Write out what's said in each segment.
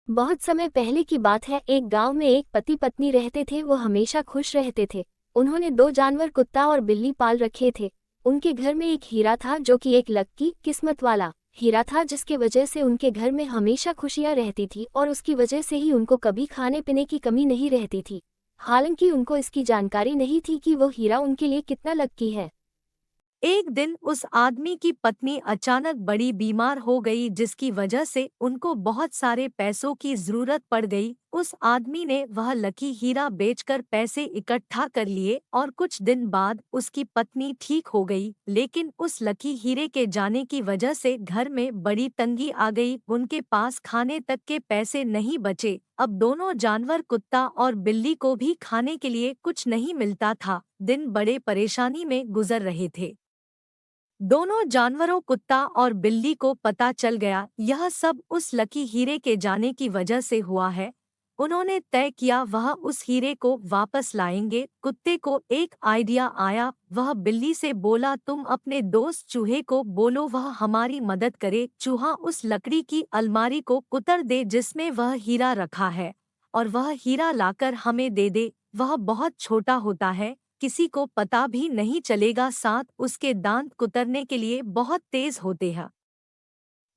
बहुत समय पहले की बात है। एक गांव में एक पति पत्नी रहते थे। वो हमेशा खुश रहते थे। उन्होंने दो जानवर, कुत्ता और बिल्ली पाल रखे थे। उनके घर में एक हीरा था, जो कि एक लक्की किस्मत वाला हीरा था, जिसके वजह से उनके घर में हमेशा खुशियां रहती थी और उसकी वजह से ही उनको कभी खाने पीने की कमी नहीं रहती थी। हालांकि उनको इसकी जानकारी नहीं थी कि वो हीरा उनके लिए कितना लक्की है। एक दिन उस आदमी की पत्नी अचानक बड़ी बीमार हो गई, जिसकी वजह से उनको बहुत सारे पैसों की जरूरत पड़ गई। उस आदमी ने वह लकी हीरा बेचकर पैसे इकट्ठा कर लिए और कुछ दिन बाद उसकी पत्नी ठीक हो गई। लेकिन उस लकी हीरे के जाने की वजह से घर में बड़ी तंगी आ गई। उनके पास खाने तक के पैसे नहीं बचे। अब दोनों जानवर, कुत्ता और बिल्ली को भी खाने के लिए कुछ नहीं मिलता था। दिन बड़े परेशानी में गुजर रहे थे। दोनों जानवरों, कुत्ता और बिल्ली को पता चल गया यह सब उस लकी हीरे के जाने की वजह से हुआ है। उन्होंने तय किया वह उस हीरे को वापस लाएंगे। कुत्ते को एक आइडिया आया। वह बिल्ली से बोला, तुम अपने दोस्त चूहे को बोलो वह हमारी मदद करे। चूहा उस लकड़ी की अलमारी को कुतर दे जिसमें वह हीरा रखा है, और वह हीरा लाकर हमें दे दे। वह बहुत छोटा होता है, किसी को पता भी नहीं चलेगा। साथ उसके दांत कुतरने के लिए बहुत तेज होते हैं।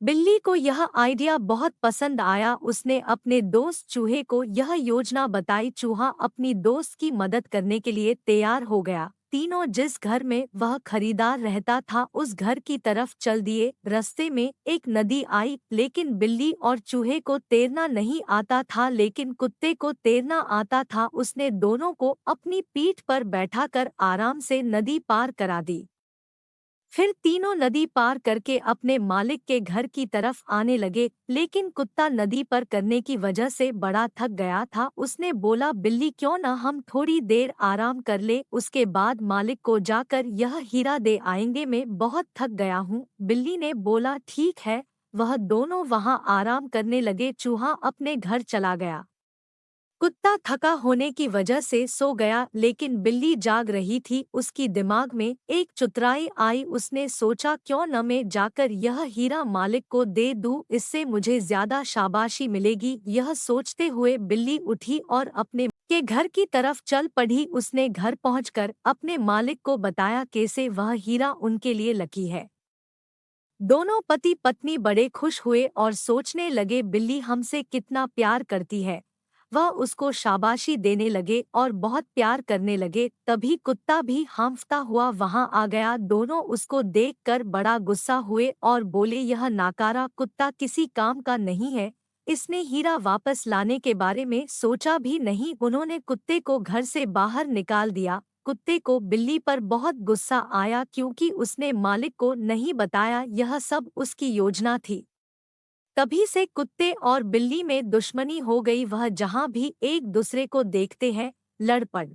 बिल्ली को यह आइडिया बहुत पसंद आया। उसने अपने दोस्त चूहे को यह योजना बताई। चूहा अपनी दोस्त की मदद करने के लिए तैयार हो गया। तीनों जिस घर में वह खरीदार रहता था उस घर की तरफ चल दिए। रास्ते में एक नदी आई, लेकिन बिल्ली और चूहे को तैरना नहीं आता था, लेकिन कुत्ते को तैरना आता था। उसने दोनों को अपनी पीठ पर बैठाकर आराम से नदी पार करा दी। फिर तीनों नदी पार करके अपने मालिक के घर की तरफ आने लगे, लेकिन कुत्ता नदी पर करने की वजह से बड़ा थक गया था। उसने बोला, बिल्ली क्यों न हम थोड़ी देर आराम कर ले, उसके बाद मालिक को जाकर यह हीरा दे आएंगे, मैं बहुत थक गया हूँ। बिल्ली ने बोला, ठीक है। वह दोनों वहाँ आराम करने लगे। चूहा अपने घर चला गया। कुत्ता थका होने की वजह से सो गया, लेकिन बिल्ली जाग रही थी। उसकी दिमाग में एक चतुराई आई। उसने सोचा, क्यों न मैं जाकर यह हीरा मालिक को दे दूं, इससे मुझे ज्यादा शाबाशी मिलेगी। यह सोचते हुए बिल्ली उठी और अपने के घर की तरफ चल पड़ी। उसने घर पहुंचकर अपने मालिक को बताया कैसे वह हीरा उनके लिए लकी है। दोनों पति पत्नी बड़े खुश हुए और सोचने लगे, बिल्ली हमसे कितना प्यार करती है। वह उसको शाबाशी देने लगे और बहुत प्यार करने लगे। तभी कुत्ता भी हांफता हुआ वहां आ गया। दोनों उसको देखकर बड़ा गुस्सा हुए और बोले, यह नाकारा कुत्ता किसी काम का नहीं है, इसने हीरा वापस लाने के बारे में सोचा भी नहीं। उन्होंने कुत्ते को घर से बाहर निकाल दिया। कुत्ते को बिल्ली पर बहुत गुस्सा आया, क्योंकि उसने मालिक को नहीं बताया यह सब उसकी योजना थी। तभी से कुत्ते और बिल्ली में दुश्मनी हो गई। वह जहाँ भी एक दूसरे को देखते हैं, लड़ पड़